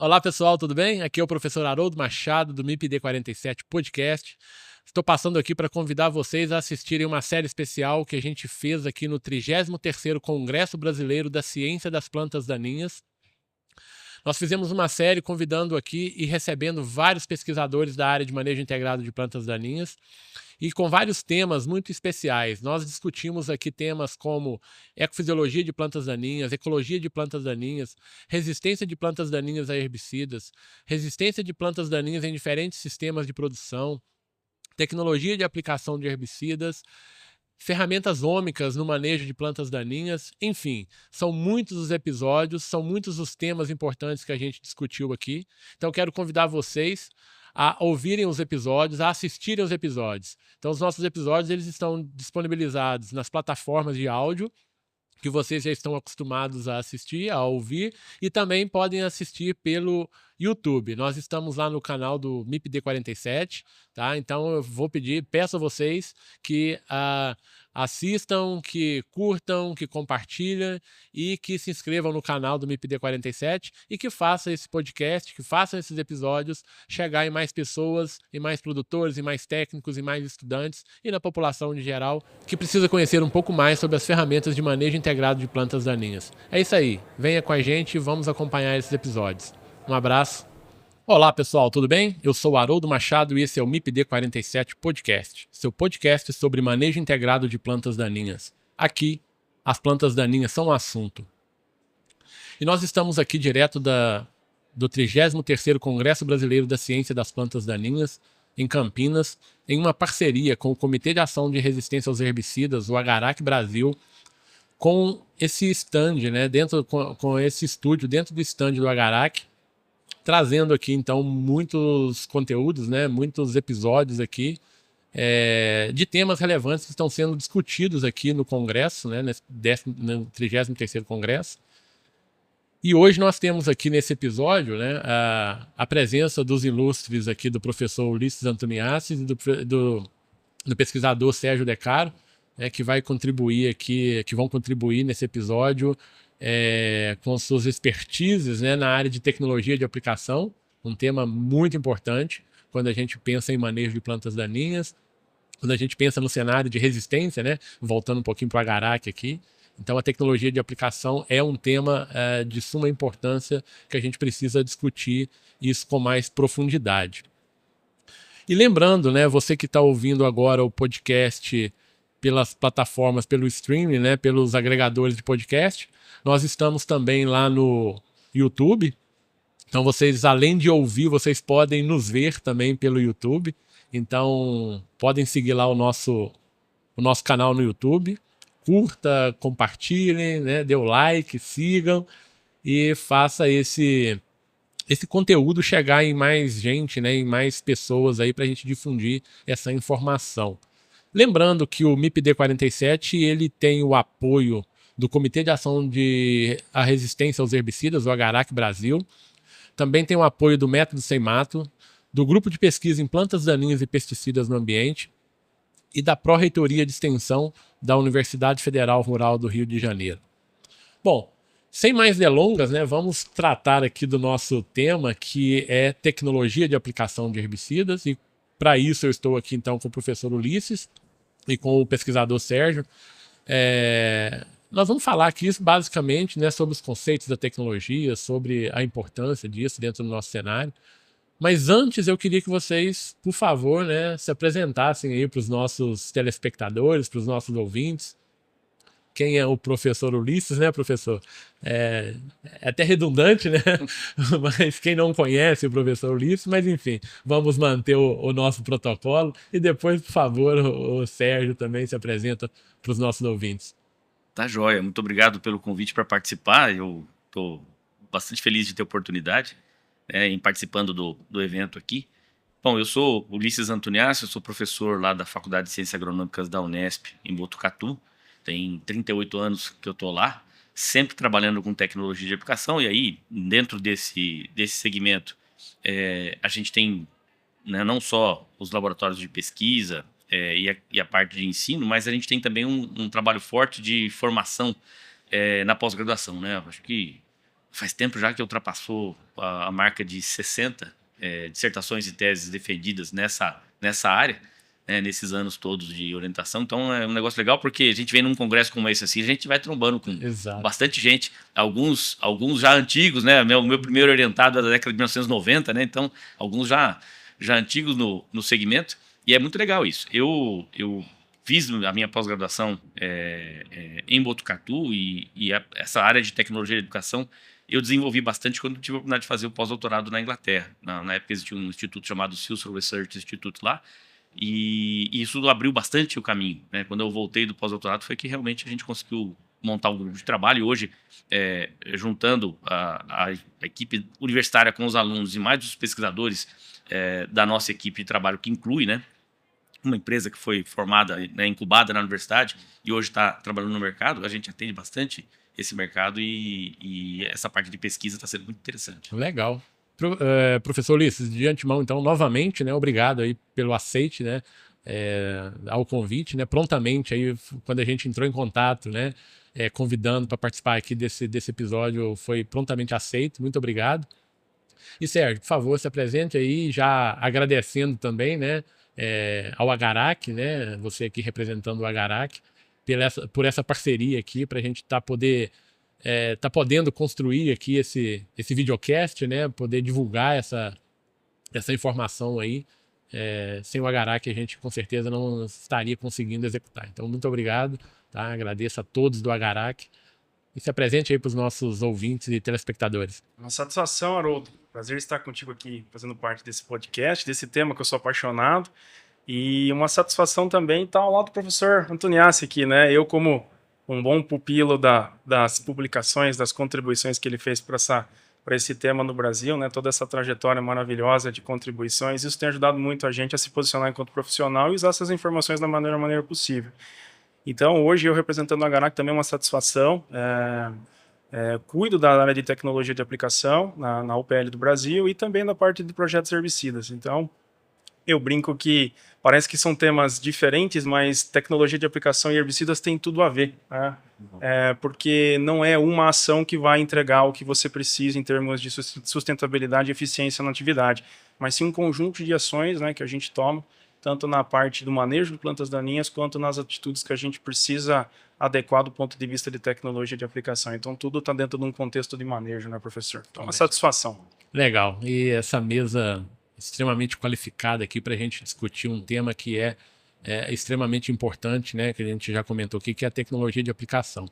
Olá pessoal, tudo bem? Aqui é o professor Haroldo Machado do MIPD 47 Podcast. Estou passando aqui para convidar vocês a assistirem uma série especial que a gente fez aqui no 33º Congresso Brasileiro da Ciência das Plantas Daninhas. Nós fizemos uma série convidando aqui e recebendo vários pesquisadores da área de manejo integrado de plantas daninhas e com vários temas muito especiais. Nós discutimos aqui temas como ecofisiologia de plantas daninhas, ecologia de plantas daninhas, resistência de plantas daninhas a herbicidas, resistência de plantas daninhas em diferentes sistemas de produção, tecnologia de aplicação de herbicidas, ferramentas ômicas no manejo de plantas daninhas, enfim, são muitos os episódios, são muitos os temas importantes que a gente discutiu aqui. Então quero convidar vocês a ouvirem os episódios, a assistirem os episódios. Então os nossos episódios eles estão disponibilizados nas plataformas de áudio, que vocês já estão acostumados a assistir, a ouvir, e também podem assistir pelo YouTube. Nós estamos lá no canal do MIPD 47, tá? Então eu vou peço a vocês que assistam, que curtam, que compartilhem e que se inscrevam no canal do MIPD 47 e que façam esse podcast, que façam esses episódios chegar em mais pessoas, em mais produtores, em mais técnicos, em mais estudantes e na população em geral que precisa conhecer um pouco mais sobre as ferramentas de manejo integrado de plantas daninhas. É isso aí, venha com a gente e vamos acompanhar esses episódios. Um abraço. Olá pessoal, tudo bem? Eu sou o Haroldo Machado e esse é o MIPD 47 Podcast, seu podcast sobre manejo integrado de plantas daninhas. Aqui, as plantas daninhas são o assunto. E nós estamos aqui direto do 33º Congresso Brasileiro da Ciência das Plantas Daninhas, em Campinas, em uma parceria com o Comitê de Ação de Resistência aos Herbicidas, o Agarac Brasil, com esse stand, né, com esse estúdio dentro do stand do Agarac, trazendo aqui então muitos conteúdos, né, muitos episódios aqui de temas relevantes que estão sendo discutidos aqui no Congresso, né, no 33º Congresso. E hoje nós temos aqui nesse episódio, né, a presença dos ilustres aqui do professor Ulisses Antoniassi e do pesquisador Sérgio Decaro, né, que vão contribuir nesse episódio com suas expertises, né, na área de tecnologia de aplicação, um tema muito importante quando a gente pensa em manejo de plantas daninhas, quando a gente pensa no cenário de resistência, né, voltando um pouquinho para o Agarac aqui. Então a tecnologia de aplicação é um tema de suma importância que a gente precisa discutir isso com mais profundidade. E lembrando, né, você que está ouvindo agora o podcast pelas plataformas, pelo streaming, né, pelos agregadores de podcast, nós estamos também lá no YouTube. Então vocês, além de ouvir, vocês podem nos ver também pelo YouTube. Então podem seguir lá o nosso canal no YouTube. Curta, compartilhem, né, dê o like, sigam e faça esse conteúdo chegar em mais gente, né, em mais pessoas aí para a gente difundir essa informação. Lembrando que o MIPD 47 ele tem o apoio do Comitê de Ação de a Resistência aos Herbicidas, o Agarac Brasil. Também tem o apoio do Método Sem Mato, do Grupo de Pesquisa em Plantas Daninhas e Pesticidas no Ambiente e da Pró-Reitoria de Extensão da Universidade Federal Rural do Rio de Janeiro. Bom, sem mais delongas, né, vamos tratar aqui do nosso tema, que é tecnologia de aplicação de herbicidas, e para isso eu estou aqui então com o professor Ulisses e com o pesquisador Sérgio. Nós vamos falar aqui basicamente, né, sobre os conceitos da tecnologia, sobre a importância disso dentro do nosso cenário. Mas antes eu queria que vocês, por favor, né, se apresentassem aí para os nossos telespectadores, para os nossos ouvintes. Quem é o professor Ulisses, né, professor? É até redundante, né? Mas quem não conhece o professor Ulisses, mas enfim, vamos manter o nosso protocolo. E depois, por favor, o Sérgio também se apresenta para os nossos ouvintes. Tá joia, muito obrigado pelo convite para participar. Eu estou bastante feliz de ter a oportunidade, né, em participando do evento aqui. Bom, eu sou Ulisses Antoniassi, eu sou professor lá da Faculdade de Ciências Agronômicas da Unesp, em Botucatu. Tem 38 anos que eu estou lá, sempre trabalhando com tecnologia de aplicação. E aí, dentro desse segmento, a gente tem, né, não só os laboratórios de pesquisa e a parte de ensino, mas a gente tem também um trabalho forte de formação na pós-graduação, né? Acho que faz tempo já que ultrapassou a marca de 60 dissertações e teses defendidas nessa área, né, nesses anos todos de orientação. Então é um negócio legal porque a gente vem num congresso como esse assim, a gente vai trombando com Exato. bastante gente, alguns já antigos, né? Meu primeiro orientado é da década de 1990, né? Então alguns já antigos no segmento, e é muito legal isso. Eu fiz a minha pós-graduação em Botucatu essa área de tecnologia de educação eu desenvolvi bastante quando tive a oportunidade de fazer o pós-doutorado na Inglaterra. Na época existia um instituto chamado Silson Research Institute lá, e isso abriu bastante o caminho, né? Quando eu voltei do pós-doutorado foi que realmente a gente conseguiu montar um grupo de trabalho, e hoje, juntando a equipe universitária com os alunos e mais os pesquisadores da nossa equipe de trabalho, que inclui, né, uma empresa que foi formada, né, incubada na universidade e hoje está trabalhando no mercado, a gente atende bastante esse mercado e essa parte de pesquisa está sendo muito interessante. Legal. Professor Ulisses, de antemão, então, novamente, né, obrigado aí pelo aceite, né, ao convite, né, prontamente aí, quando a gente entrou em contato, né, convidando para participar aqui desse episódio, foi prontamente aceito, muito obrigado. E Sérgio, por favor, se apresente aí, já agradecendo também, né, ao Agarac, né, você aqui representando o Agarac, por essa parceria aqui, para a gente tá podendo construir aqui esse videocast, né, poder divulgar essa informação aí. Sem o Agarac a gente com certeza não estaria conseguindo executar. Então, muito obrigado, tá? Agradeço a todos do Agarac. E se apresente aí para os nossos ouvintes e telespectadores. Uma satisfação, Haroldo. Prazer estar contigo aqui, fazendo parte desse podcast, desse tema que eu sou apaixonado. E uma satisfação também estar ao lado do professor Antoniassi aqui, né? Eu, como um bom pupilo das publicações, das contribuições que ele fez para esse tema no Brasil, né? Toda essa trajetória maravilhosa de contribuições, isso tem ajudado muito a gente a se posicionar enquanto profissional e usar essas informações da maneira possível. Então, hoje, eu representando a Agarac também é uma satisfação. Cuido da área de tecnologia de aplicação na UPL do Brasil e também da parte de projetos herbicidas. Então, eu brinco que parece que são temas diferentes, mas tecnologia de aplicação e herbicidas tem tudo a ver, né? Porque não é uma ação que vai entregar o que você precisa em termos de sustentabilidade e eficiência na atividade, mas sim um conjunto de ações, né, que a gente toma, tanto na parte do manejo de plantas daninhas, quanto nas atitudes que a gente precisa adequar do ponto de vista de tecnologia de aplicação. Então, tudo está dentro de um contexto de manejo, né, professor? Então, uma satisfação. Legal. E essa mesa extremamente qualificada aqui para a gente discutir um tema que é extremamente importante, né, que a gente já comentou aqui, que é a tecnologia de aplicação.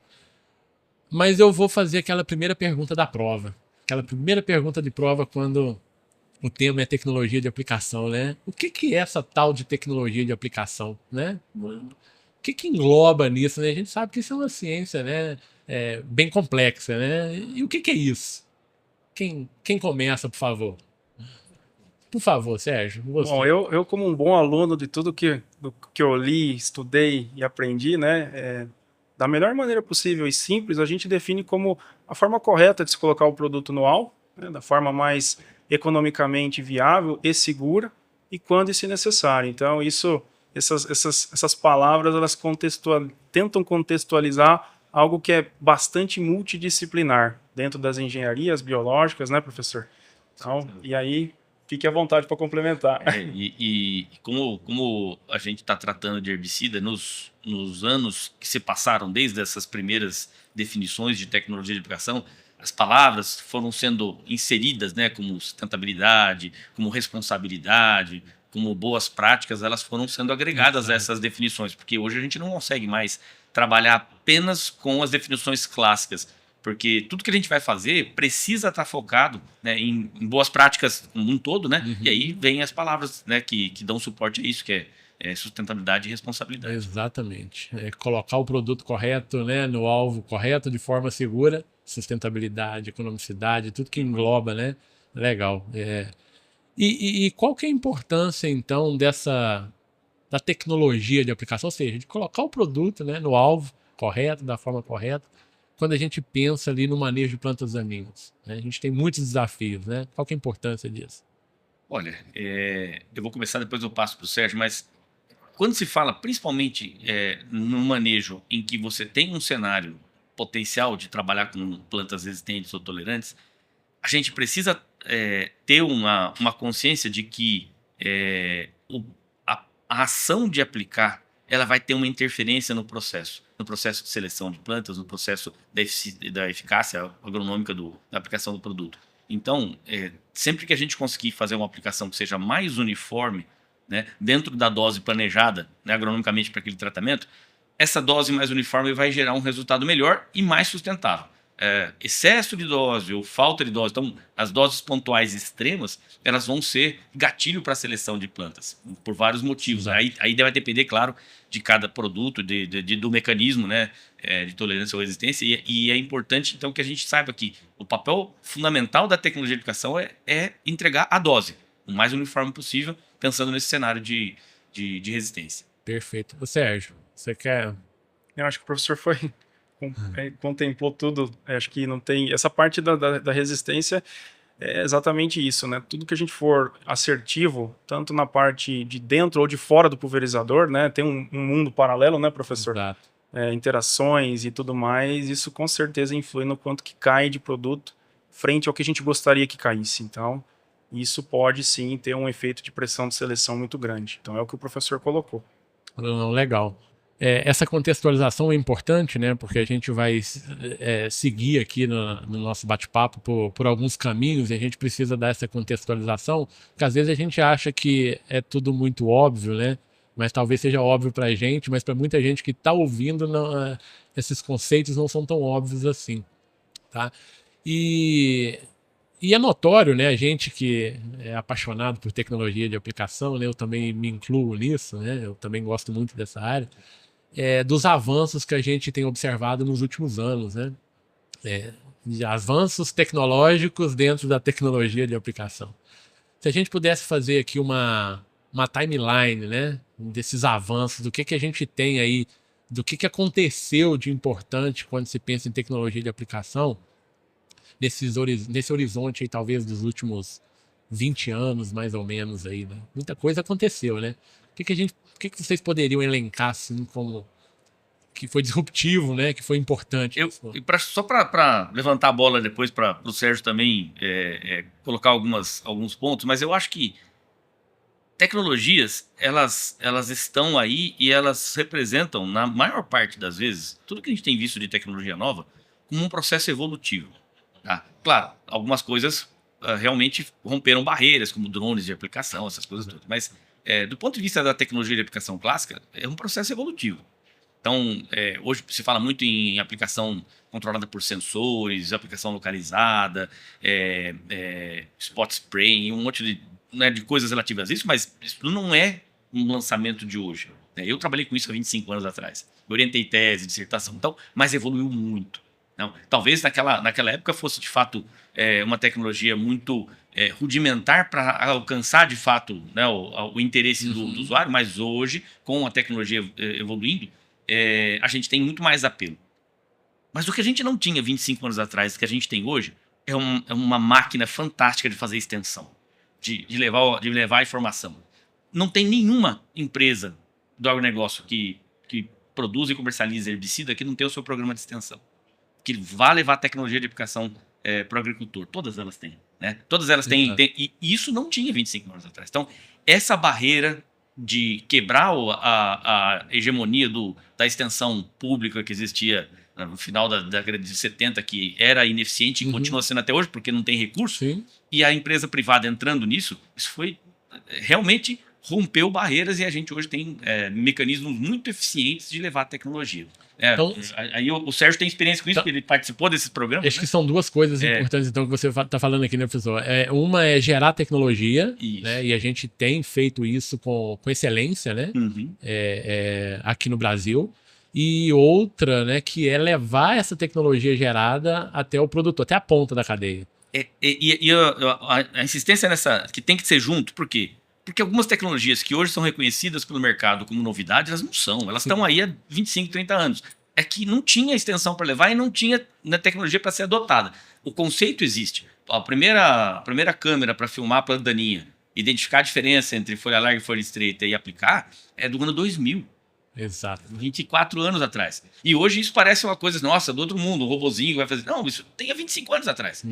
Mas eu vou fazer aquela primeira pergunta da prova. Aquela primeira pergunta de prova quando o tema é tecnologia de aplicação, né? O que é essa tal de tecnologia de aplicação, né? O que engloba nisso, né? A gente sabe que isso é uma ciência, né, bem complexa, né? E o que é isso? Quem começa, por favor? Por favor, Sérgio. Você. Bom, eu como um bom aluno de tudo que eu li, estudei e aprendi, né, da melhor maneira possível e simples, a gente define como a forma correta de se colocar o produto no alvo, né, da forma mais economicamente viável e segura, e quando isso é necessário. Então, essas palavras, elas tentam contextualizar algo que é bastante multidisciplinar dentro das engenharias biológicas, né, professor? Então, e aí, fique à vontade para complementar. Como a gente está tratando de herbicida, nos anos que se passaram, desde essas primeiras definições de tecnologia de aplicação, as palavras foram sendo inseridas, né, como sustentabilidade, como responsabilidade, como boas práticas, elas foram sendo agregadas a essas definições, porque hoje a gente não consegue mais trabalhar apenas com as definições clássicas, porque tudo que a gente vai fazer precisa estar focado, né, em boas práticas como um todo, né? E aí vem as palavras, né, que dão suporte a isso, que é sustentabilidade e responsabilidade. Exatamente. Colocar o produto correto, né, no alvo correto, de forma segura, sustentabilidade, economicidade, tudo que engloba, né? Legal. E qual que é a importância, então, da tecnologia de aplicação? Ou seja, de colocar o produto, né, no alvo correto, da forma correta, quando a gente pensa ali no manejo de plantas daninhas, né? A gente tem muitos desafios, né? Qual que é a importância disso? Olha, eu vou começar, depois eu passo para o Sérgio, mas quando se fala principalmente no manejo em que você tem um cenário potencial de trabalhar com plantas resistentes ou tolerantes, a gente precisa ter uma consciência de que a ação de aplicar ela vai ter uma interferência no processo de seleção de plantas, no processo da eficácia agronômica da aplicação do produto. Então, sempre que a gente conseguir fazer uma aplicação que seja mais uniforme, né, dentro da dose planejada, né, agronomicamente para aquele tratamento, essa dose mais uniforme vai gerar um resultado melhor e mais sustentável. Excesso de dose ou falta de dose, então as doses pontuais extremas, elas vão ser gatilho para a seleção de plantas, por vários motivos. Aí vai depender, claro, de cada produto, do mecanismo, né, de tolerância ou resistência, e é importante então que a gente saiba que o papel fundamental da tecnologia de aplicação é entregar a dose o mais uniforme possível, pensando nesse cenário de resistência. Perfeito. O Sérgio, você quer... Eu acho que o professor contemplou tudo. Acho que não tem... Essa parte da resistência é exatamente isso, né? Tudo que a gente for assertivo, tanto na parte de dentro ou de fora do pulverizador, né? Tem um mundo paralelo, né, professor? Exato. Interações e tudo mais, isso com certeza influi no quanto que cai de produto frente ao que a gente gostaria que caísse. Então, isso pode sim ter um efeito de pressão de seleção muito grande. Então, é o que o professor colocou. Não, legal. Essa contextualização é importante, né? Porque a gente vai seguir aqui no nosso bate-papo por alguns caminhos e a gente precisa dar essa contextualização, porque às vezes a gente acha que é tudo muito óbvio, né? Mas talvez seja óbvio para a gente, mas para muita gente que está ouvindo, esses conceitos não são tão óbvios assim, tá? E é notório, né? A gente que é apaixonado por tecnologia de aplicação, né? Eu também me incluo nisso, né? Eu também gosto muito dessa área. Dos avanços que a gente tem observado nos últimos anos, né? De avanços tecnológicos dentro da tecnologia de aplicação. Se a gente pudesse fazer aqui uma timeline, né, desses avanços, do que a gente tem aí, do que aconteceu de importante quando se pensa em tecnologia de aplicação, nesse horizonte aí, talvez dos últimos 20 anos, mais ou menos, aí, né? Muita coisa aconteceu, né? O que vocês poderiam elencar assim como que foi disruptivo, né? Que foi importante? Só para levantar a bola depois para o Sérgio também colocar alguns pontos, mas eu acho que tecnologias, elas estão aí e elas representam, na maior parte das vezes, tudo que a gente tem visto de tecnologia nova, como um processo evolutivo. Tá? Claro, algumas coisas realmente romperam barreiras, como drones de aplicação, essas coisas todas, mas do ponto de vista da tecnologia de aplicação clássica, é um processo evolutivo. Então, hoje se fala muito em aplicação controlada por sensores, aplicação localizada, spot spraying, um monte de coisas relativas a isso, mas isso não é um lançamento de hoje. Eu trabalhei com isso há 25 anos atrás. Eu orientei tese, dissertação, então, mas evoluiu muito. Não, talvez naquela época fosse, de fato, uma tecnologia muito rudimentar para alcançar, de fato, né, o interesse do usuário, mas hoje, com a tecnologia evoluindo, a gente tem muito mais apelo. Mas o que a gente não tinha 25 anos atrás, que a gente tem hoje, é uma máquina fantástica de fazer extensão, de levar a informação. Não tem nenhuma empresa do agronegócio que produz e comercializa herbicida que não tem o seu programa de extensão, que vai levar a tecnologia de aplicação para o agricultor. Todas elas têm. Né? Todas elas têm, e isso não tinha 25 anos atrás. Então, essa barreira de quebrar a hegemonia da extensão pública que existia no final da década de 70, que era ineficiente e continua sendo até hoje, porque não tem recurso, e a empresa privada entrando nisso, isso foi realmente rompeu barreiras e a gente hoje tem mecanismos muito eficientes de levar a tecnologia. Então, aí o Sérgio tem experiência com isso, porque ele participou desses programas. Acho que são duas coisas importantes então, que você está falando aqui, né, professor? Uma é gerar tecnologia, né, e a gente tem feito isso com excelência, né, aqui no Brasil. E outra, né, que é levar essa tecnologia gerada até o produtor, até a ponta da cadeia. A insistência nessa, que tem que ser junto, por quê? Porque algumas tecnologias que hoje são reconhecidas pelo mercado como novidade, elas não são. Elas estão aí há 25, 30 anos. É que não tinha extensão para levar e não tinha tecnologia para ser adotada. O conceito existe. A primeira câmera para filmar a planta daninha, identificar a diferença entre folha larga e folha estreita e aplicar, é do ano 2000. Exato. 24 anos atrás. E hoje isso parece uma coisa, nossa, do outro mundo, um robozinho vai fazer. Não, isso tem há 25 anos atrás.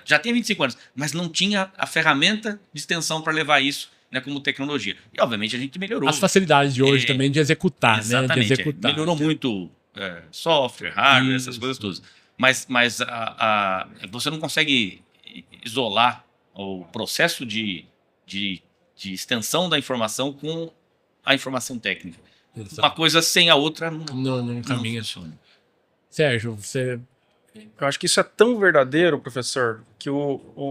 Já tem 25 anos. Mas não tinha a ferramenta de extensão para levar isso, né, como tecnologia. E, obviamente, a gente melhorou. As facilidades de hoje também de executar, exatamente, né? De executar. Melhorou muito software, hardware, essas coisas todas. Mas você não consegue isolar o processo de extensão da informação com a informação técnica. Exato. Uma coisa sem a outra não caminha. Funciona. Sérgio, você... Eu acho que isso é tão verdadeiro, professor, que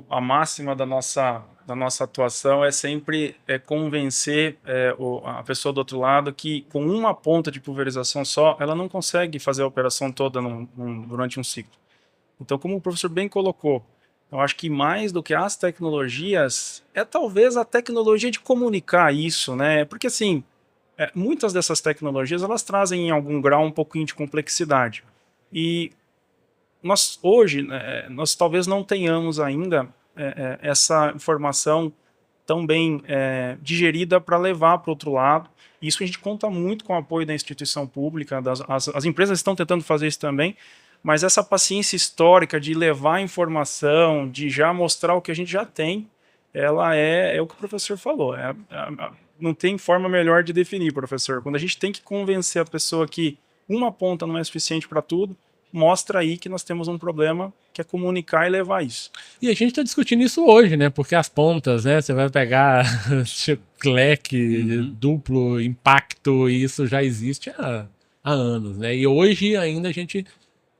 a máxima da nossa atuação é sempre convencer a pessoa do outro lado que com uma ponta de pulverização só, ela não consegue fazer a operação toda durante um ciclo. Então, como o professor bem colocou, eu acho que mais do que as tecnologias, é talvez a tecnologia de comunicar isso, né? Porque assim, muitas dessas tecnologias, elas trazem em algum grau um pouquinho de complexidade. E nós hoje, nós talvez não tenhamos ainda essa informação tão bem digerida para levar para o outro lado. Isso a gente conta muito com o apoio da instituição pública, as empresas estão tentando fazer isso também, mas essa paciência histórica de levar a informação, de já mostrar o que a gente já tem, ela é o que o professor falou. Não tem forma melhor de definir, professor. Quando a gente tem que convencer a pessoa que uma ponta não é suficiente para tudo, mostra aí que nós temos um problema que é comunicar e levar isso. E a gente está discutindo isso hoje, né? Porque as pontas, né? Você vai pegar cleque, duplo impacto, e isso já existe há anos, né? E hoje ainda a gente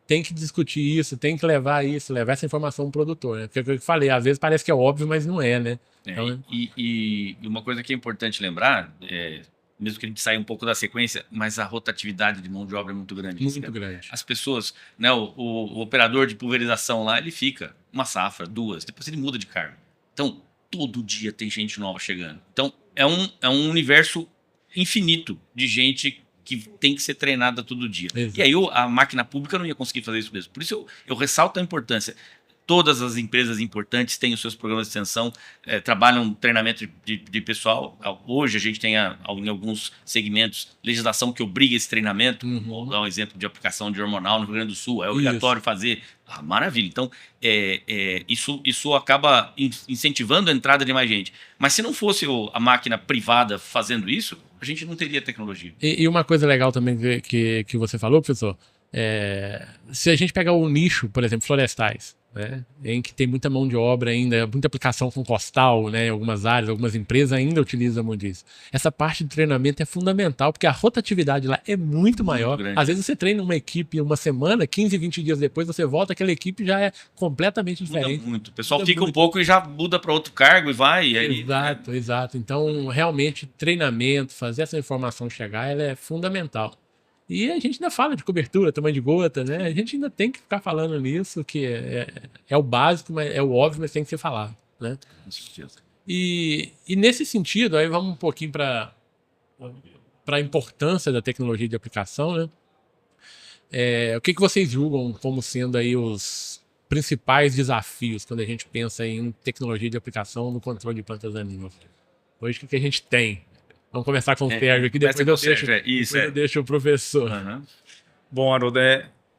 tem que discutir isso, tem que levar essa informação ao produtor, né? Porque é o que eu falei, às vezes parece que é óbvio, mas não é, né? Então, e uma coisa que é importante lembrar, mesmo que a gente saia um pouco da sequência, mas a rotatividade de mão de obra é muito grande. Muito grande. As pessoas, né, o operador de pulverização lá, ele fica uma safra, duas, depois ele muda de cargo. Então, todo dia tem gente nova chegando. Então, é um universo infinito de gente que tem que ser treinada todo dia. Exato. E aí a máquina pública não ia conseguir fazer isso mesmo. Por isso eu ressalto a importância. Todas as empresas importantes têm os seus programas de extensão, trabalham treinamento de pessoal. Hoje a gente tem em alguns segmentos legislação que obriga esse treinamento. Vou dar um exemplo de aplicação de hormonal no Rio Grande do Sul. É obrigatório fazer. Maravilha. Então, isso acaba incentivando a entrada de mais gente. Mas se não fosse a máquina privada fazendo isso, a gente não teria tecnologia. E uma coisa legal também que você falou, professor, se a gente pegar o nicho, por exemplo, florestais, né, em que tem muita mão de obra ainda, muita aplicação com costal, né, algumas áreas, algumas empresas ainda utilizam muito isso. Essa parte de treinamento é fundamental, porque a rotatividade lá é muito maior. Grande. Às vezes você treina uma equipe uma semana, 15, 20 dias depois você volta, aquela equipe já é completamente diferente. Muda muito. O pessoal fica um pouco e já muda para outro cargo e vai. E aí, Exato. Então, realmente, treinamento, fazer essa informação chegar, ela é fundamental. E a gente ainda fala de cobertura, tamanho de gota, né? A gente ainda tem que ficar falando nisso, que é o básico, mas é o óbvio, mas tem que ser falado, né? Com certeza. E nesse sentido, aí vamos um pouquinho para a importância da tecnologia de aplicação, né? O que vocês julgam como sendo aí os principais desafios quando a gente pensa em tecnologia de aplicação no controle de plantas daninhas? Hoje, o que a gente tem? Vamos começar com o Sérgio aqui, depois eu deixo o professor. Bom, Haroldo,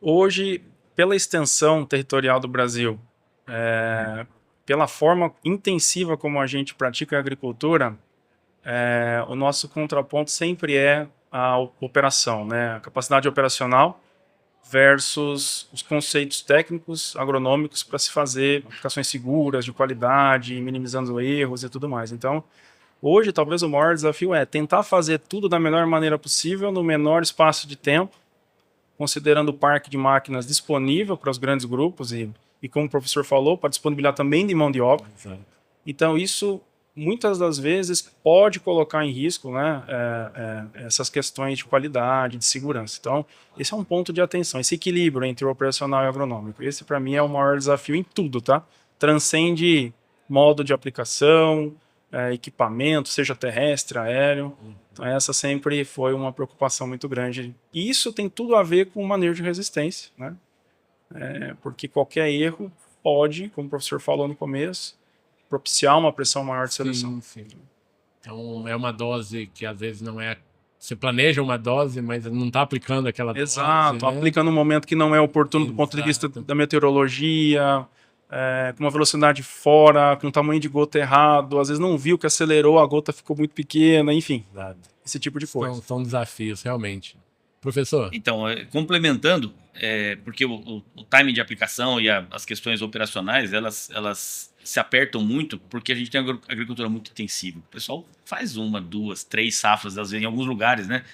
hoje, pela extensão territorial do Brasil, pela forma intensiva como a gente pratica a agricultura, o nosso contraponto sempre é a operação, né? A capacidade operacional versus os conceitos técnicos, agronômicos para se fazer aplicações seguras, de qualidade, minimizando erros e tudo mais. Então, hoje, talvez o maior desafio é tentar fazer tudo da melhor maneira possível, no menor espaço de tempo, considerando o parque de máquinas disponível para os grandes grupos e como o professor falou, para disponibilizar também de mão de obra. Exato. Então, isso, muitas das vezes, pode colocar em risco, né, essas questões de qualidade, de segurança. Então, esse é um ponto de atenção, esse equilíbrio entre o operacional e o agronômico. Esse, para mim, é o maior desafio em tudo, tá? Transcende modo de aplicação, equipamento, seja terrestre, aéreo. Então, essa sempre foi uma preocupação muito grande. E isso tem tudo a ver com o manejo de resistência, né? Porque qualquer erro pode, como o professor falou no começo, propiciar uma pressão maior de seleção. Sim. Então, é uma dose que às vezes não é Você planeja uma dose, mas não está aplicando aquela dose. Exato, Né? aplica no momento que não é oportuno do ponto de vista da meteorologia, com uma velocidade fora, com um tamanho de gota errado, às vezes não viu que acelerou, a gota ficou muito pequena, enfim, esse tipo de coisa. São desafios, realmente. Professor? Então, complementando, porque o timing de aplicação e as questões operacionais, elas se apertam muito porque a gente tem uma agricultura muito intensiva. O pessoal faz 1, 2, 3 safras, às vezes, em alguns lugares, né?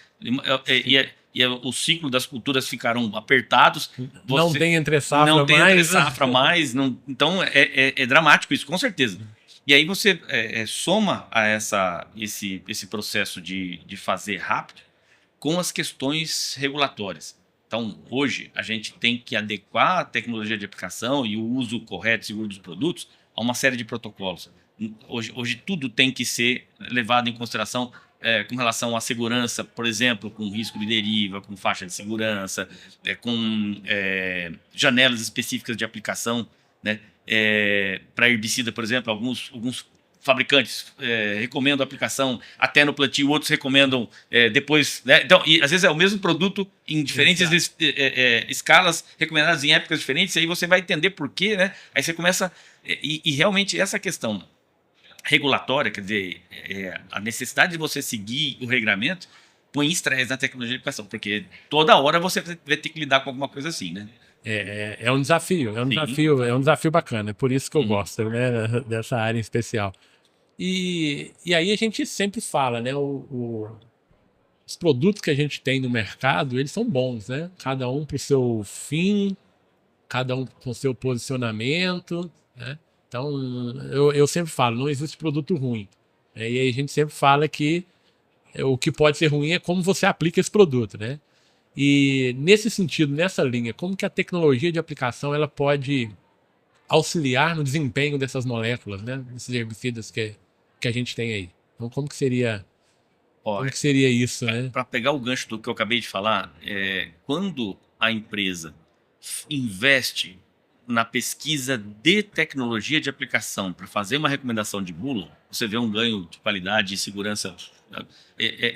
E o ciclo das culturas ficaram apertados. Não tem entre safra mais. Não tem entre safra mais. Então, é dramático isso, com certeza. E aí você soma a esse processo de fazer rápido com as questões regulatórias. Então, hoje, a gente tem que adequar a tecnologia de aplicação e o uso correto e seguro dos produtos a uma série de protocolos. Hoje tudo tem que ser levado em consideração com relação à segurança, por exemplo, com risco de deriva, com faixa de segurança, com janelas específicas de aplicação, né? Para herbicida, por exemplo, alguns fabricantes recomendam a aplicação até no plantio, outros recomendam depois, né? Então, e às vezes é o mesmo produto em diferentes escalas, recomendadas em épocas diferentes, e aí você vai entender por quê, né? Aí você começa... E realmente essa questão regulatória, quer dizer, a necessidade de você seguir o regramento põe estresse na tecnologia de aplicação, porque toda hora você vai ter que lidar com alguma coisa assim, né? É um desafio, é um desafio bacana, é por isso que eu gosto, né, dessa área em especial. E aí a gente sempre fala, né, os produtos que a gente tem no mercado, eles são bons, né? Cada um para o seu fim, cada um com o seu posicionamento, né? Então, eu sempre falo, não existe produto ruim. E aí a gente sempre fala que o que pode ser ruim é como você aplica esse produto, né? E nesse sentido, nessa linha, como que a tecnologia de aplicação ela pode auxiliar no desempenho dessas moléculas, né? Desses herbicidas que a gente tem aí. Então, como que seria isso, né? Para pegar o gancho do que eu acabei de falar, quando a empresa investe na pesquisa de tecnologia de aplicação para fazer uma recomendação de bula, você vê um ganho de qualidade e segurança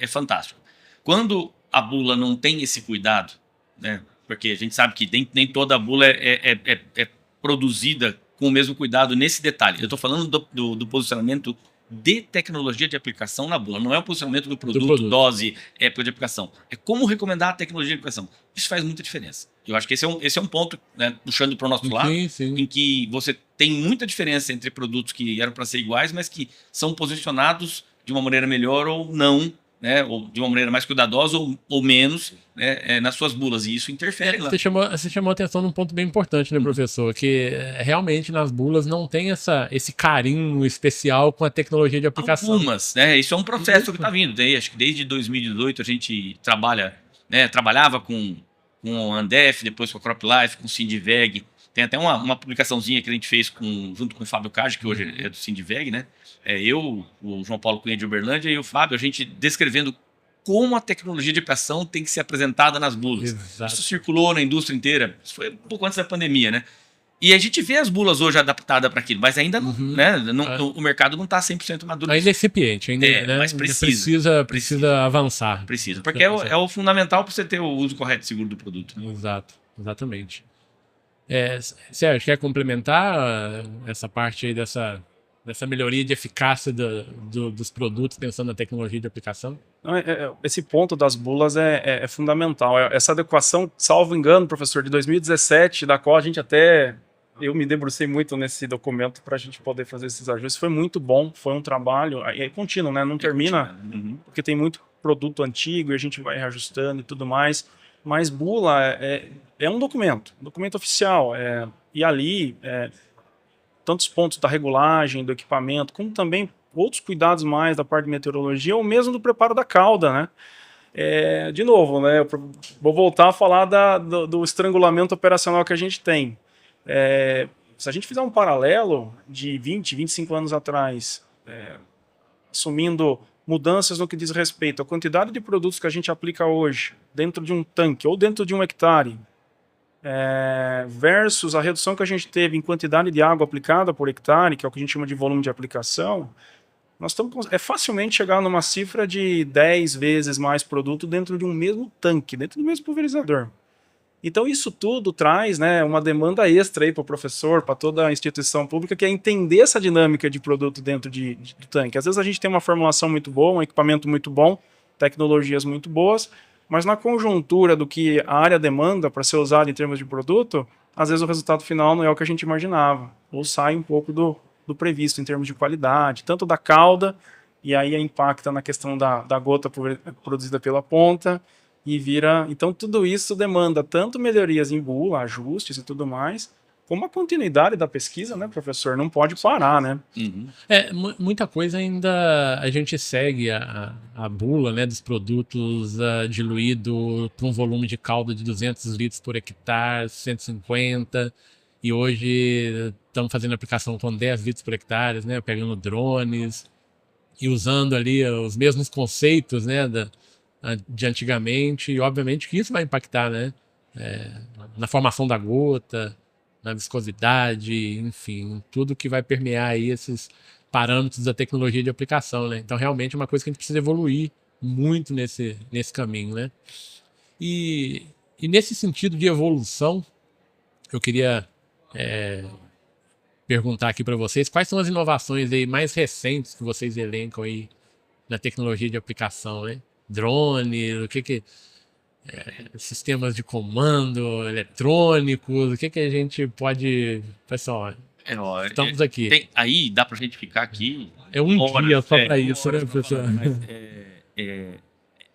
fantástico. Quando a bula não tem esse cuidado, né? Porque a gente sabe que nem toda a bula é produzida com o mesmo cuidado nesse detalhe. Eu estou falando do posicionamento de tecnologia de aplicação na bula. Não é o posicionamento do produto, dose, época de aplicação. É como recomendar a tecnologia de aplicação. Isso faz muita diferença. Eu acho que esse é um ponto, né, puxando para o nosso lado, em que você tem muita diferença entre produtos que eram para ser iguais, mas que são posicionados de uma maneira melhor ou não, né, ou de uma maneira mais cuidadosa ou menos, né, nas suas bulas, e isso interfere lá. Você chamou a atenção num ponto bem importante, né, professor? Que realmente nas bulas não tem esse carinho especial com a tecnologia de aplicação. Algumas, né? Isso é um processo que está vindo. Acho que desde 2018 a gente trabalhava com o Andef, depois com a CropLife, com o Sindiveg. Tem até uma publicaçãozinha que a gente fez junto com o Fábio Cage, que hoje é do Sindiveg, né? Eu, o João Paulo Cunha de Uberlândia e o Fábio, a gente descrevendo como a tecnologia de aplicação tem que ser apresentada nas bulas. Exato. Isso circulou na indústria inteira. Isso foi um pouco antes da pandemia, né? E a gente vê as bulas hoje adaptadas para aquilo, mas ainda o mercado não está 100% maduro. Ainda é incipiente, né? Mas precisa avançar. Precisa, porque é o fundamental para você ter o uso correto e seguro do produto. Exato, exatamente. Sérgio, quer complementar essa parte aí dessa melhoria de eficácia dos produtos, pensando na tecnologia de aplicação? Esse ponto das bulas é fundamental. Essa adequação, salvo engano, professor, de 2017, da qual a gente eu me debrucei muito nesse documento para a gente poder fazer esses ajustes. Foi muito bom, foi um trabalho contínuo, né? Não termina, porque tem muito produto antigo e a gente vai reajustando e tudo mais. Mas bula é um documento oficial. E ali, tantos pontos da regulagem, do equipamento, como também outros cuidados mais da parte de meteorologia, ou mesmo do preparo da cauda, né? De novo, né? Eu vou voltar a falar do estrangulamento operacional que a gente tem. Se a gente fizer um paralelo de 20, 25 anos atrás, assumindo mudanças no que diz respeito à quantidade de produtos que a gente aplica hoje dentro de um tanque ou dentro de um hectare, versus a redução que a gente teve em quantidade de água aplicada por hectare, que é o que a gente chama de volume de aplicação, nós estamos facilmente chegar numa cifra de 10 vezes mais produto dentro de um mesmo tanque, dentro do mesmo pulverizador. Então isso tudo traz, né, uma demanda extra aí para o professor, para toda a instituição pública, que é entender essa dinâmica de produto dentro do tanque. Às vezes a gente tem uma formulação muito boa, um equipamento muito bom, tecnologias muito boas, mas na conjuntura do que a área demanda para ser usado em termos de produto, às vezes o resultado final não é o que a gente imaginava, ou sai um pouco do previsto em termos de qualidade, tanto da cauda, e aí impacta na questão da gota produzida pela ponta, e vira... Então tudo isso demanda tanto melhorias em bula, ajustes e tudo mais, como a continuidade da pesquisa, né, professor? Não pode parar, né? Uhum. Muita coisa ainda a gente segue a bula, né, dos produtos diluído para um volume de calda de 200 litros por hectare, 150, e hoje estamos fazendo aplicação com 10 litros por hectare, né, pegando drones e usando ali os mesmos conceitos, né, de antigamente, e obviamente que isso vai impactar, né, na formação da gota, na viscosidade, enfim, tudo que vai permear aí esses parâmetros da tecnologia de aplicação, né? Então, realmente é uma coisa que a gente precisa evoluir muito nesse caminho, né? E nesse sentido de evolução, eu queria perguntar aqui para vocês quais são as inovações aí mais recentes que vocês elencam aí na tecnologia de aplicação, né? Drone, sistemas de comando eletrônicos, o que a gente pode... Pessoal, estamos aqui. Aí dá pra gente ficar aqui... É um dia só para isso, né, professor?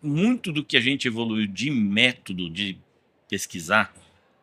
Muito do que a gente evoluiu de método de pesquisar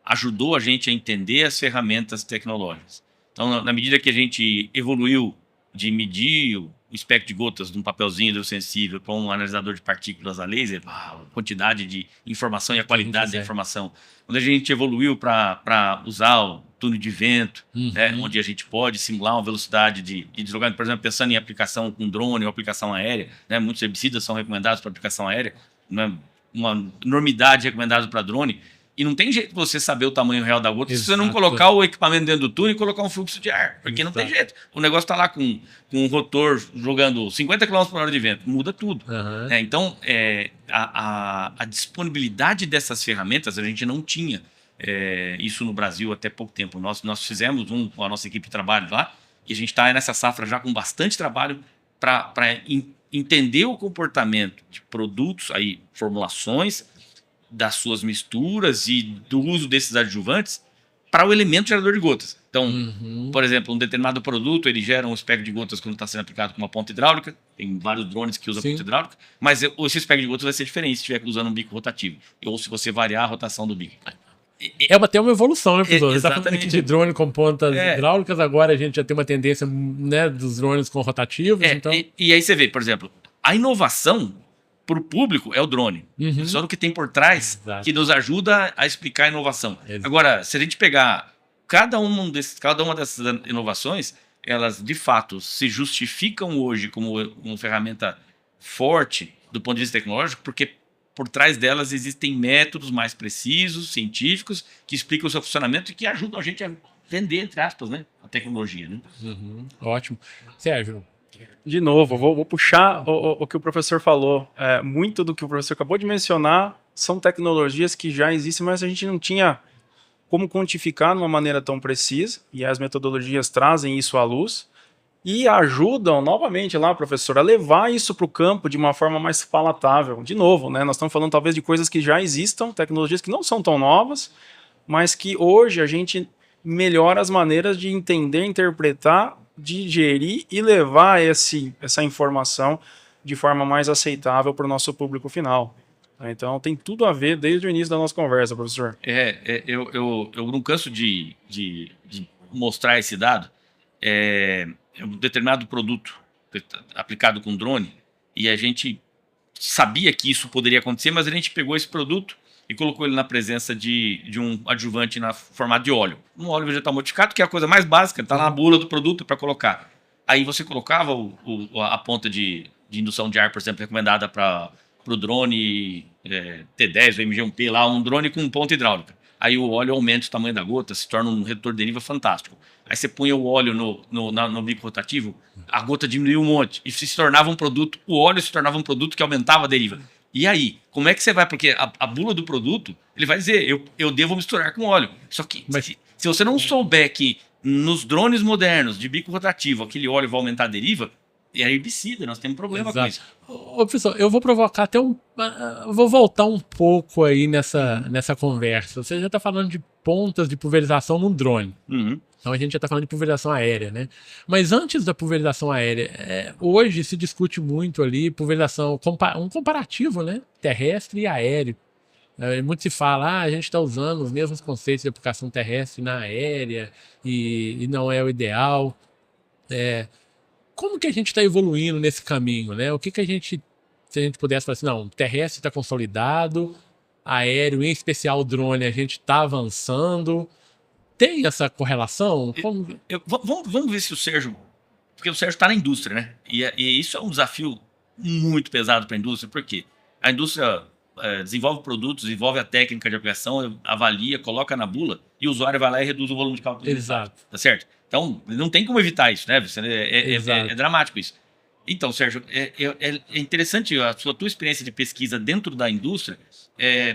ajudou a gente a entender as ferramentas tecnológicas. Então, na medida que a gente evoluiu de medir o espectro de gotas de um papelzinho hidrossensível para um analisador de partículas a laser, a quantidade de informação e a qualidade da informação. Quando a gente evoluiu para usar o túnel de vento, né, onde a gente pode simular uma velocidade de deslocamento, por exemplo, pensando em aplicação com drone ou aplicação aérea, né, muitos herbicidas são recomendados para aplicação aérea, né, uma enormidade recomendada para drone. E não tem jeito de você saber o tamanho real da gota se você não colocar o equipamento dentro do túnel e colocar um fluxo de ar. Porque não tem jeito. O negócio está lá com um rotor jogando 50 km por hora de vento. Muda tudo. Então, a disponibilidade dessas ferramentas a gente não tinha isso no Brasil até pouco tempo. Nós fizemos a nossa equipe de trabalho lá e a gente está nessa safra já com bastante trabalho para entender o comportamento de produtos, aí, formulações, das suas misturas e do uso desses adjuvantes para o elemento gerador de gotas. Então, por exemplo, um determinado produto ele gera um espectro de gotas quando está sendo aplicado com uma ponta hidráulica. Tem vários drones que usam ponta hidráulica, mas esse espectro de gotas vai ser diferente se estiver usando um bico rotativo ou se você variar a rotação do bico. Até uma evolução, né, professor? Você está falando aqui de drone com pontas hidráulicas, agora a gente já tem uma tendência, né, dos drones com rotativos. Então... E aí você vê, por exemplo, a inovação para o público é o drone. Só o que tem por trás que nos ajuda a explicar a inovação. Agora, se a gente pegar cada uma dessas inovações, elas de fato se justificam hoje como uma ferramenta forte do ponto de vista tecnológico, porque por trás delas existem métodos mais precisos, científicos, que explicam o seu funcionamento e que ajudam a gente a vender, entre aspas, né, a tecnologia. Né? Ótimo. Sérgio, de novo, vou puxar o que o professor falou. Muito do que o professor acabou de mencionar são tecnologias que já existem, mas a gente não tinha como quantificar de uma maneira tão precisa, e as metodologias trazem isso à luz e ajudam, novamente lá, professor, a levar isso para o campo de uma forma mais palatável. De novo, né, nós estamos falando talvez de coisas que já existam, tecnologias que não são tão novas, mas que hoje a gente melhora as maneiras de entender, interpretar, digerir e levar essa informação de forma mais aceitável para o nosso público final. Então tem tudo a ver desde o início da nossa conversa, professor. Eu não canso de mostrar esse dado. Um determinado produto aplicado com drone e a gente sabia que isso poderia acontecer, mas a gente pegou esse produto e colocou ele na presença de um adjuvante na formato de óleo. Um óleo vegetal modificado, que é a coisa mais básica, está lá na bula do produto para colocar. Aí você colocava a ponta de indução de ar, por exemplo, recomendada para o drone T10 ou MG1P, lá, um drone com ponta hidráulica. aí o óleo aumenta o tamanho da gota, se torna um redutor de deriva fantástico. Aí você punha o óleo no bico rotativo, a gota diminuiu um monte e se tornava um produto, o óleo se tornava um produto que aumentava a deriva. E aí, como é que você vai? Porque a bula do produto, ele vai dizer, eu devo misturar com óleo. Só que se você não souber que nos drones modernos de bico rotativo aquele óleo vai aumentar a deriva, é herbicida, nós temos problema com isso. Ô, pessoal, eu vou provocar até vou voltar um pouco aí nessa conversa. Você já está falando de pontas de pulverização num drone. Então a gente já está falando de pulverização aérea, né? Mas antes da pulverização aérea, hoje se discute muito ali pulverização, um comparativo, né? Terrestre e aéreo. Muito se fala, a gente está usando os mesmos conceitos de aplicação terrestre na aérea e não é o ideal. Como que a gente está evoluindo nesse caminho, né? O que a gente, se a gente pudesse falar assim, não, terrestre está consolidado, aéreo, em especial o drone, a gente está avançando. Tem essa correlação? Vamos ver se o Sérgio... Porque o Sérgio está na indústria, né? E isso é um desafio muito pesado para a indústria, porque a indústria desenvolve produtos, desenvolve a técnica de aplicação, avalia, coloca na bula, e o usuário vai lá e reduz o volume de cálculo. Exato. Tá certo? Então, não tem como evitar isso, né? É dramático isso. Então, Sérgio, é interessante a tua experiência de pesquisa dentro da indústria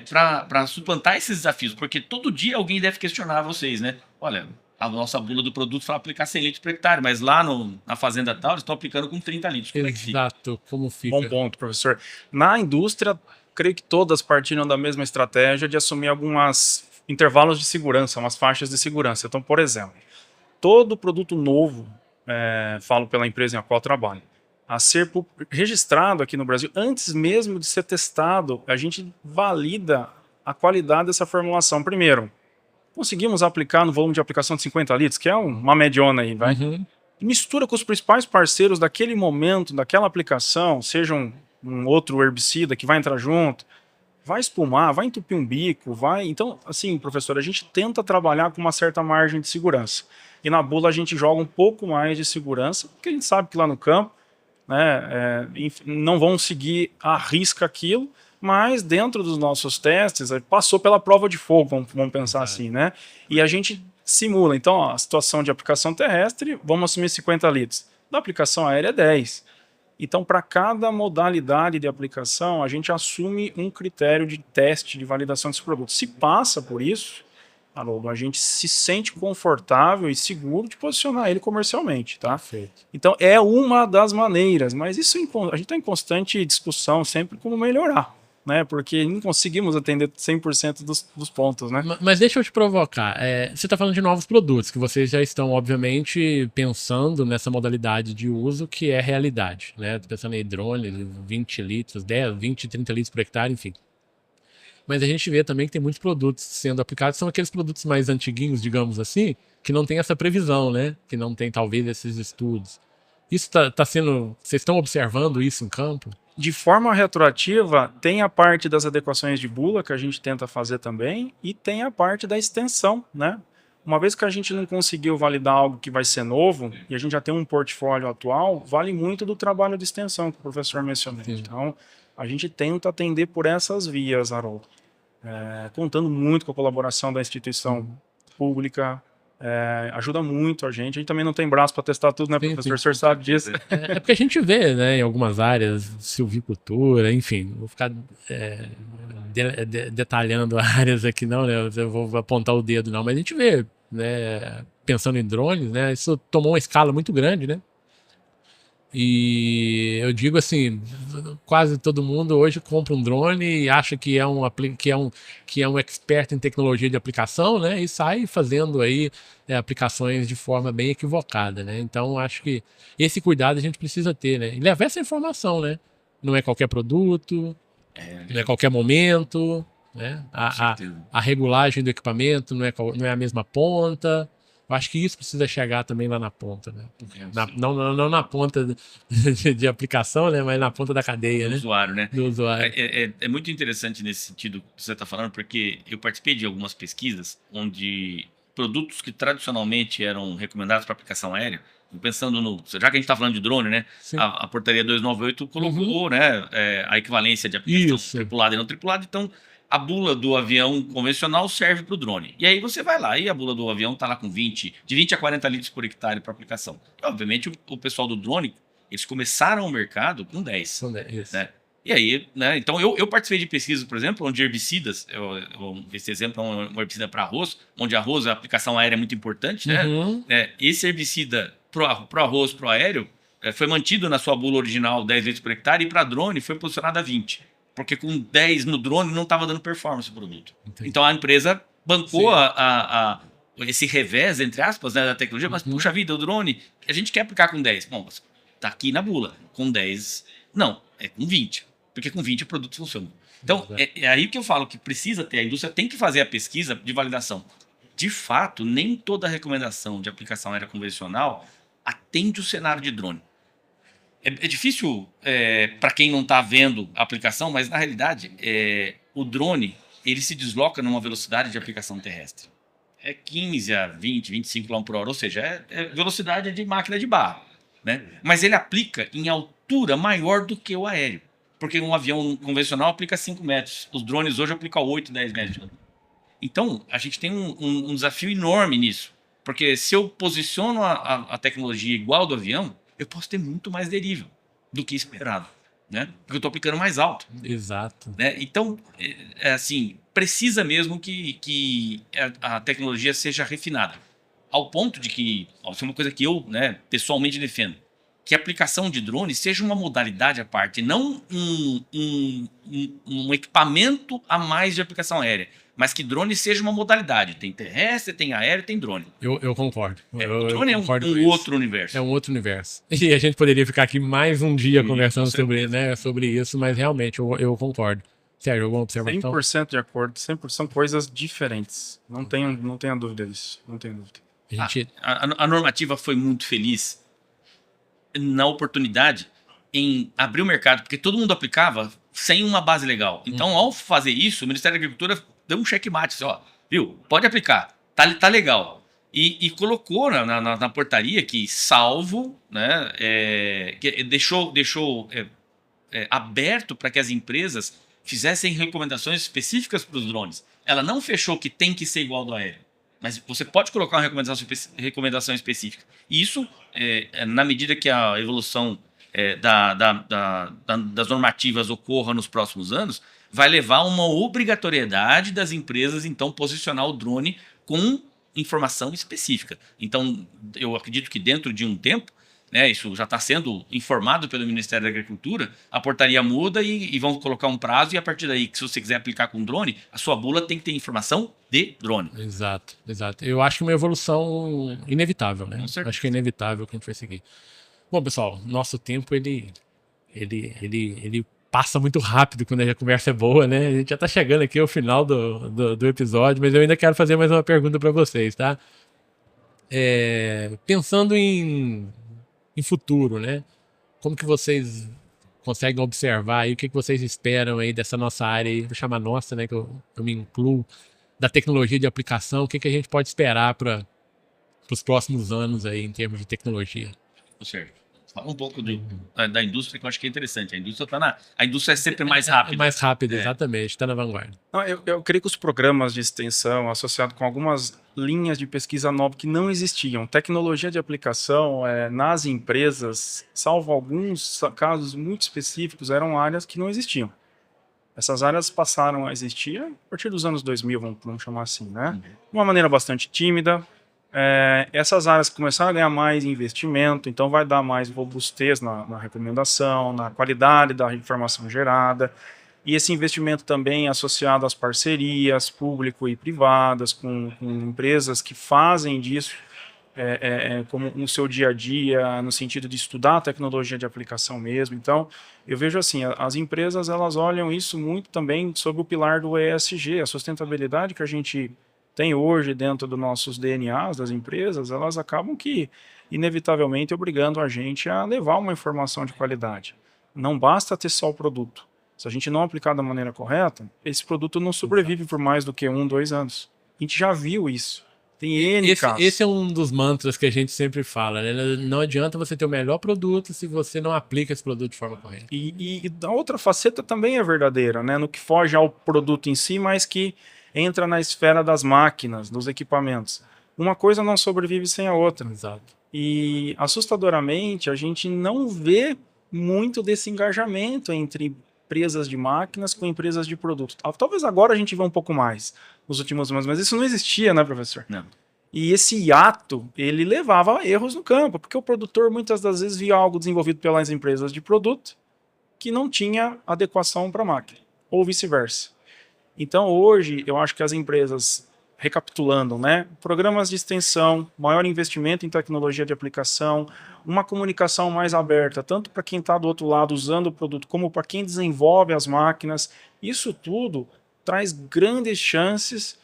para suplantar esses desafios, porque todo dia alguém deve questionar vocês, né? Olha, a nossa bula do produto fala aplicar 100 litros por hectare, mas lá na fazenda tal, eles estão aplicando com 30 litros. Como Exato, como fica? Bom ponto, professor. Na indústria, creio que todas partiram da mesma estratégia de assumir alguns intervalos de segurança, umas faixas de segurança. Então, por exemplo, todo produto novo, falo pela empresa em a qual trabalho, a ser registrado aqui no Brasil, antes mesmo de ser testado, a gente valida a qualidade dessa formulação. Primeiro, conseguimos aplicar no volume de aplicação de 50 litros, que é uma mediona aí, vai? Mistura com os principais parceiros daquele momento, daquela aplicação, seja um outro herbicida que vai entrar junto, vai espumar, vai entupir um bico, vai... Então, assim, professor, a gente tenta trabalhar com uma certa margem de segurança. E na bula a gente joga um pouco mais de segurança, porque a gente sabe que lá no campo, né, não vão seguir à risca aquilo, mas dentro dos nossos testes, passou pela prova de fogo, vamos pensar assim, né? E a gente simula. Então, ó, a situação de aplicação terrestre, vamos assumir 50 litros. Da aplicação aérea, 10. Então, para cada modalidade de aplicação, a gente assume um critério de teste de validação desse produto. Se passa por isso, Haroldo, a gente se sente confortável e seguro de posicionar ele comercialmente, tá? Perfeito. Então, é uma das maneiras, mas isso a gente está em constante discussão sempre como melhorar, né? Porque não conseguimos atender 100% dos pontos, né? Mas deixa eu te provocar. Você está falando de novos produtos, que vocês já estão, obviamente, pensando nessa modalidade de uso que é realidade, né? Tô pensando em drone, 20 litros, 10, 20, 30 litros por hectare, enfim. Mas a gente vê também que tem muitos produtos sendo aplicados, são aqueles produtos mais antiguinhos, digamos assim, que não tem essa previsão, né? Que não tem, talvez, esses estudos. Isso tá sendo... Vocês estão observando isso em campo? De forma retroativa, tem a parte das adequações de bula, que a gente tenta fazer também, e tem a parte da extensão, né? Uma vez que a gente não conseguiu validar algo que vai ser novo, e a gente já tem um portfólio atual, vale muito do trabalho de extensão que o professor mencionou. Sim. Então, a gente tenta atender por essas vias, Haroldo. Contando muito com a colaboração da instituição pública, ajuda muito a gente também não tem braço para testar tudo, né, professor? O senhor sabe disso. É porque a gente vê, né, em algumas áreas, silvicultura, enfim, vou ficar detalhando áreas aqui não, né, eu vou apontar o dedo não, mas a gente vê, né, pensando em drones, né, isso tomou uma escala muito grande, né, e eu digo assim, quase todo mundo hoje compra um drone e acha que é um expert em tecnologia de aplicação, né? E sai fazendo aí aplicações de forma bem equivocada, né? Então acho que esse cuidado a gente precisa ter, né? E levar essa informação, né? Não é qualquer produto, não é qualquer momento, né? A regulagem do equipamento não é a mesma ponta. Eu acho que isso precisa chegar também lá na ponta, né? Não na ponta de aplicação, né? Mas na ponta da cadeia, do né? usuário, né? Do usuário. É muito interessante nesse sentido que você está falando, porque eu participei de algumas pesquisas onde produtos que tradicionalmente eram recomendados para aplicação aérea, pensando já que a gente está falando de drone, né? A portaria 298 colocou, né, a equivalência de aplicação tripulada e não tripulada, então a bula do avião convencional serve para o drone. E aí você vai lá e a bula do avião está lá com de 20 a 40 litros por hectare para aplicação. E, obviamente, o pessoal do drone, eles começaram o mercado com 10. Né? E aí, né? Então, eu participei de pesquisas, por exemplo, onde herbicidas, esse exemplo é um herbicida para arroz, onde arroz, a aplicação aérea é muito importante, né? Esse herbicida para arroz, para o aéreo, foi mantido na sua bula original 10 litros por hectare e para drone foi posicionado a 20. Porque com 10 no drone não estava dando performance o produto. Entendi. Então a empresa bancou esse revés, entre aspas, né, da tecnologia, mas puxa vida, o drone, a gente quer aplicar com 10. Bom, tá aqui na bula. Com 10, não, é com 20. Porque com 20 o produto funciona. Então, é aí que eu falo que precisa ter, a indústria tem que fazer a pesquisa de validação. De fato, nem toda recomendação de aplicação aérea convencional atende o cenário de drone. É difícil para quem não está vendo a aplicação, mas na realidade o drone ele se desloca numa velocidade de aplicação terrestre. É 15 a 20, 25 km por hora, ou seja, velocidade de máquina de barra. Né? Mas ele aplica em altura maior do que o aéreo. Porque um avião convencional aplica 5 metros. Os drones hoje aplicam 8, 10 metros. Então, a gente tem um desafio enorme nisso. Porque se eu posiciono a tecnologia igual ao do avião, eu posso ter muito mais deriva do que esperado, né? Porque eu estou aplicando mais alto. Exato. Né? Então, assim, precisa mesmo que a tecnologia seja refinada. Ao ponto de que, isso é uma coisa que eu, né, pessoalmente defendo, que a aplicação de drone seja uma modalidade à parte, não um equipamento a mais de aplicação aérea, mas que drone seja uma modalidade. Tem terrestre, tem aéreo, tem drone. Eu concordo. O drone é um outro universo. É um outro universo. E a gente poderia ficar aqui mais um dia conversando sobre isso, mas realmente eu concordo. Sérgio, alguma observação? 100% de acordo. 100% são coisas diferentes. Não tenha dúvida disso. Não tenho dúvida. A normativa foi muito feliz na oportunidade em abrir o mercado, porque todo mundo aplicava sem uma base legal. Então, ao fazer isso, o Ministério da Agricultura deu um checkmate, assim, ó, viu? Pode aplicar, tá legal. E colocou na portaria que, salvo, né, que deixou aberto para que as empresas fizessem recomendações específicas para os drones. Ela não fechou que tem que ser igual ao do aéreo. Mas você pode colocar uma recomendação específica. E isso, na medida que a evolução das normativas ocorra nos próximos anos, vai levar a uma obrigatoriedade das empresas, então, posicionar o drone com informação específica. Então, eu acredito que dentro de um tempo, né, isso já está sendo informado pelo Ministério da Agricultura, a portaria muda e vão colocar um prazo, e a partir daí, que se você quiser aplicar com drone, a sua bula tem que ter informação de drone. Exato. Eu acho que é uma evolução inevitável, né? Acho que é inevitável que a gente vai seguir. Bom, pessoal, nosso tempo, ele passa muito rápido quando a conversa é boa, né? A gente já está chegando aqui ao final do episódio, mas eu ainda quero fazer mais uma pergunta para vocês, tá? Pensando em futuro, né? Como que vocês conseguem observar aí, o que vocês esperam aí dessa nossa área aí, vou chamar nossa, né? Que eu me incluo, da tecnologia de aplicação, o que a gente pode esperar para os próximos anos aí em termos de tecnologia? Certo. Fala um pouco da indústria, que eu acho que é interessante. A indústria é sempre mais rápida. É mais rápida, exatamente, está na vanguarda. Eu creio que os programas de extensão associados com algumas linhas de pesquisa nova que não existiam, tecnologia de aplicação nas empresas, salvo alguns casos muito específicos, eram áreas que não existiam. Essas áreas passaram a existir a partir dos anos 2000, vamos chamar assim, né? De uma maneira bastante tímida. Essas áreas começaram a ganhar mais investimento, então vai dar mais robustez na recomendação, na qualidade da informação gerada, e esse investimento também associado às parcerias público e privadas com empresas que fazem disso como no seu dia a dia, no sentido de estudar a tecnologia de aplicação mesmo. Então, eu vejo assim, as empresas elas olham isso muito também sob o pilar do ESG, a sustentabilidade que a gente tem hoje dentro dos nossos DNAs das empresas, elas acabam que, inevitavelmente, obrigando a gente a levar uma informação de qualidade. Não basta ter só o produto. Se a gente não aplicar da maneira correta, esse produto não sobrevive por mais do que 1, 2 anos. A gente já viu isso. Tem N casos. Esse é um dos mantras que a gente sempre fala, né? Não adianta você ter o melhor produto se você não aplica esse produto de forma correta. E a outra faceta também é verdadeira, né? No que foge ao produto em si, mas que entra na esfera das máquinas, dos equipamentos. Uma coisa não sobrevive sem a outra. Exato. E, assustadoramente, a gente não vê muito desse engajamento entre empresas de máquinas com empresas de produto. Talvez agora a gente vê um pouco mais nos últimos anos, mas isso não existia, né, professor? Não. E esse hiato, ele levava a erros no campo, porque o produtor muitas das vezes via algo desenvolvido pelas empresas de produto que não tinha adequação para a máquina, ou vice-versa. Então, hoje, eu acho que as empresas, recapitulando, né, programas de extensão, maior investimento em tecnologia de aplicação, uma comunicação mais aberta, tanto para quem está do outro lado usando o produto, como para quem desenvolve as máquinas, isso tudo traz grandes chances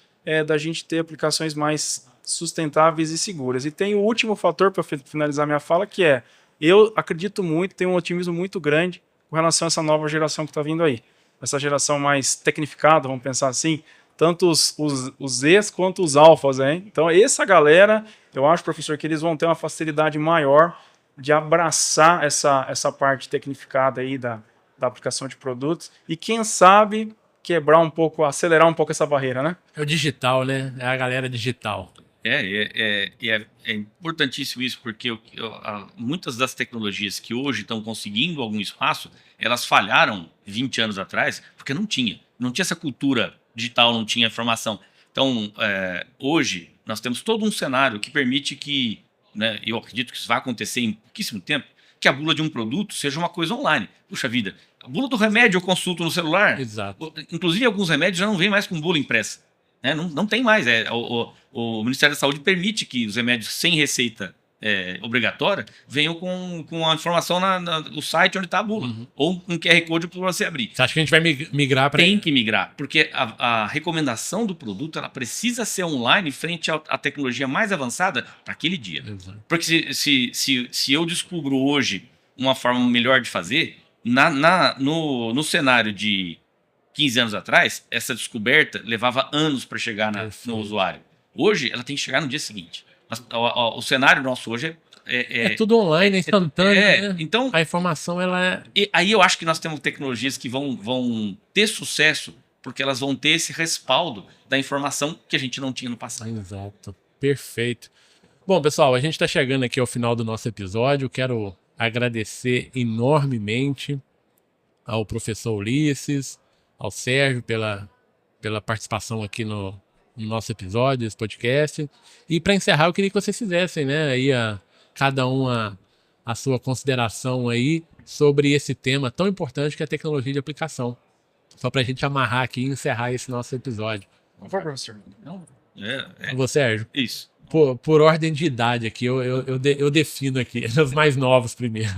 da gente ter aplicações mais sustentáveis e seguras. E tem o último fator para finalizar minha fala, que é, eu acredito muito, tenho um otimismo muito grande com relação a essa nova geração que está vindo aí. Essa geração mais tecnificada, vamos pensar assim, tanto os Zs quanto os alfas, hein? Então, essa galera, eu acho, professor, que eles vão ter uma facilidade maior de abraçar essa parte tecnificada aí da aplicação de produtos e, quem sabe, quebrar um pouco, acelerar um pouco essa barreira, né? É o digital, né? É a galera digital. É importantíssimo isso, porque muitas das tecnologias que hoje estão conseguindo algum espaço, elas falharam 20 anos atrás, porque não tinha essa cultura digital, não tinha informação. Então, hoje, nós temos todo um cenário que permite que, né, eu acredito que isso vai acontecer em pouquíssimo tempo, que a bula de um produto seja uma coisa online. Puxa vida, a bula do remédio eu consulto no celular. Exato. Inclusive, alguns remédios já não vem mais com bula impressa. Né? Não tem mais. O Ministério da Saúde permite que os remédios sem receita obrigatória venham com a informação no site onde está a bula. Uhum. Ou um QR Code para você abrir. Você acha que a gente vai migrar para... Tem que migrar, porque a recomendação do produto ela precisa ser online frente à tecnologia mais avançada para aquele dia. Exato. Porque se eu descubro hoje uma forma melhor de fazer, no cenário de 15 anos atrás, essa descoberta levava anos para chegar no usuário. Hoje, ela tem que chegar no dia seguinte. O cenário nosso hoje é tudo online, é instantâneo. Né? Então, a informação, ela é... Aí eu acho que nós temos tecnologias que vão ter sucesso, porque elas vão ter esse respaldo da informação que a gente não tinha no passado. Exato. Perfeito. Bom, pessoal, a gente está chegando aqui ao final do nosso episódio. Quero agradecer enormemente ao professor Ulisses, ao Sérgio pela participação aqui no nosso episódio, esse podcast. E para encerrar, eu queria que vocês fizessem, né, aí cada um a sua consideração aí sobre esse tema tão importante que é a tecnologia de aplicação. Só para a gente amarrar aqui e encerrar esse nosso episódio. Por favor, professor. Você, Sérgio? Isso. Por ordem de idade aqui, eu defino aqui, os mais novos primeiro.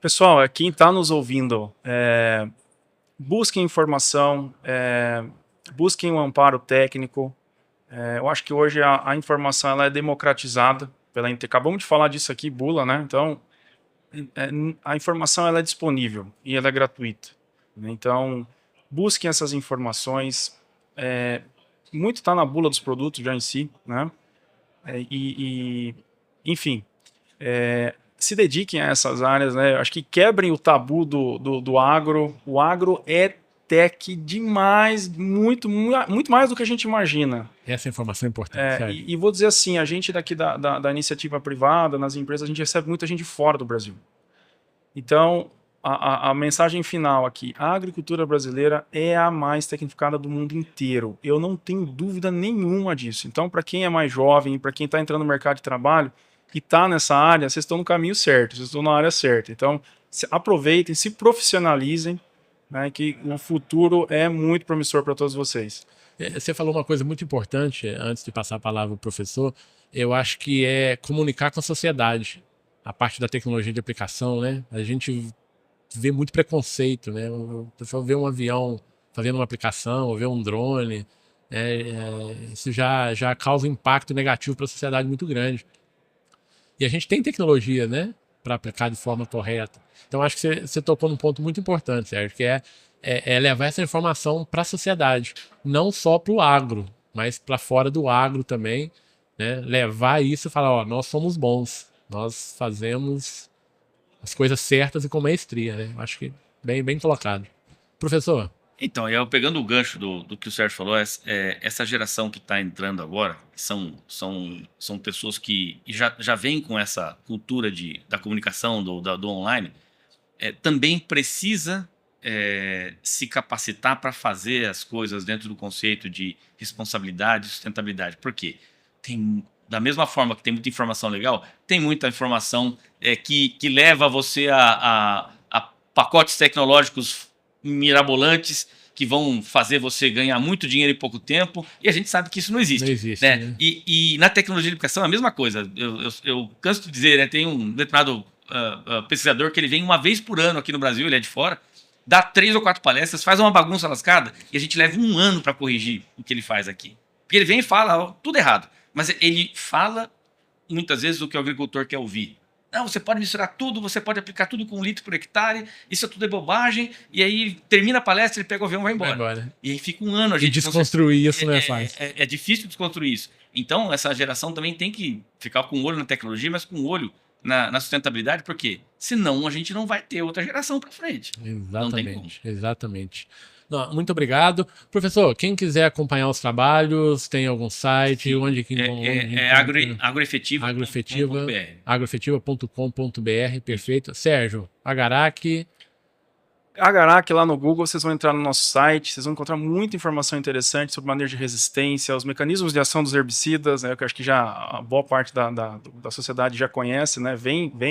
Pessoal, quem está nos ouvindo, busquem informação, busquem um amparo técnico. Eu acho que hoje a informação ela é democratizada. Acabamos de falar disso aqui, bula, né? Então, a informação ela é disponível e ela é gratuita. Então, busquem essas informações. Muito está na bula dos produtos já em si, né? Enfim, se dediquem a essas áreas, né? Acho que quebrem o tabu do agro. O agro é tech demais, muito mais do que a gente imagina. Essa informação é importante. E vou dizer assim, a gente daqui da iniciativa privada, nas empresas, a gente recebe muita gente fora do Brasil. Então, a mensagem final aqui, a agricultura brasileira é a mais tecnificada do mundo inteiro. Eu não tenho dúvida nenhuma disso. Então, para quem é mais jovem, para quem está entrando no mercado de trabalho e está nessa área, vocês estão no caminho certo, vocês estão na área certa. Então, aproveitem, se profissionalizem, né, que o futuro é muito promissor para todos vocês. Você falou uma coisa muito importante, antes de passar a palavra ao professor, eu acho que é comunicar com a sociedade, a parte da tecnologia de aplicação, né? A gente vê muito preconceito, né? O pessoal vê um avião fazendo uma aplicação, ou vê um drone, isso já causa um impacto negativo para a sociedade muito grande. E a gente tem tecnologia, né, para aplicar de forma correta. Então acho que você tocou num ponto muito importante, Sérgio, que é levar essa informação para a sociedade, não só para o agro, mas para fora do agro também, né, levar isso e falar, ó, nós somos bons, nós fazemos as coisas certas e com maestria, né? Acho que bem colocado. Professor? Então, eu pegando o gancho do que o Sérgio falou, essa geração que está entrando agora, são pessoas que já vêm com essa cultura da comunicação, do online, também precisa se capacitar para fazer as coisas dentro do conceito de responsabilidade e sustentabilidade. Por quê? Da mesma forma que tem muita informação legal, tem muita informação que leva você a pacotes tecnológicos mirabolantes que vão fazer você ganhar muito dinheiro em pouco tempo, e a gente sabe que isso não existe. Não existe, né? né? E na tecnologia de educação é a mesma coisa. Eu canso de dizer, né, tem um determinado pesquisador que ele vem uma vez por ano aqui no Brasil, ele é de fora, dá 3 ou 4 palestras, faz uma bagunça lascada, e a gente leva 1 ano para corrigir o que ele faz aqui. Porque ele vem e fala tudo errado, mas ele fala muitas vezes o que o agricultor quer ouvir. Não, você pode misturar tudo, você pode aplicar tudo com 1 litro por hectare, isso tudo é bobagem, e aí termina a palestra, ele pega o avião e vai embora. E aí fica 1 ano. E desconstruir isso não é fácil. É difícil desconstruir isso. Então, essa geração também tem que ficar com o olho na tecnologia, mas com o olho na sustentabilidade, porque senão a gente não vai ter outra geração para frente. Exatamente. Não, muito obrigado. Professor, quem quiser acompanhar os trabalhos, tem algum site? Sim, onde agroefetiva.com.br, perfeito. Sérgio, Agarac. Agarac, lá no Google, vocês vão entrar no nosso site, vocês vão encontrar muita informação interessante sobre manejo de resistência, os mecanismos de ação dos herbicidas, né, que eu acho que já a boa parte da sociedade já conhece, né,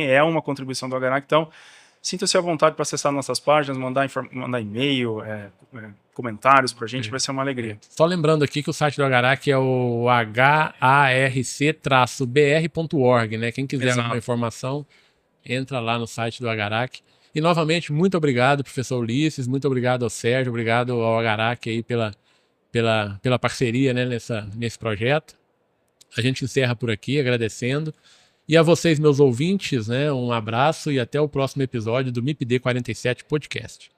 é uma contribuição do Agarac, então sinta-se à vontade para acessar nossas páginas, mandar e-mail, comentários para a gente, vai ser uma alegria. Só lembrando aqui que o site do Agarac é o harc-br.org, né? Quem quiser alguma informação, entra lá no site do Agarac. E novamente, muito obrigado, professor Ulisses, muito obrigado ao Sérgio, obrigado ao Agarac aí pela parceria, né, nesse projeto. A gente encerra por aqui, agradecendo. E a vocês, meus ouvintes, né, um abraço e até o próximo episódio do MIPD 47 Podcast.